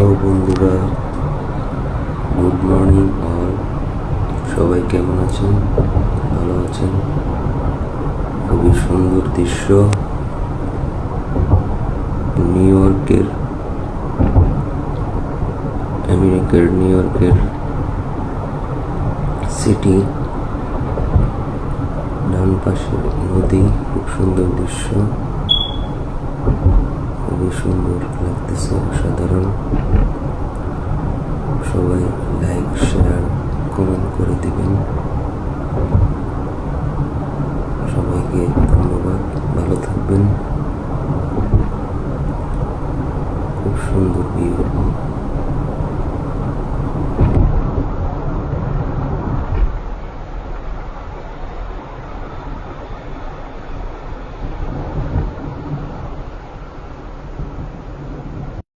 Hello বন্ধুরা, good morning all. সবাই কেমন আছেন? ভালো আছেন? খুবই সুন্দর দৃশ্য। আমেরিকার নিউ ইয়র্কের সিটি, ডান পাশে নদী, খুব সুন্দর দৃশ্য, খুবই সুন্দর লাগতেছে, অসাধারণ। সবাই লাইক, শেয়ার, কমেন্ট করে দিবেন। সবাইকে ধন্যবাদ, ভালো থাকবেন। খুব সুন্দর ভিউ।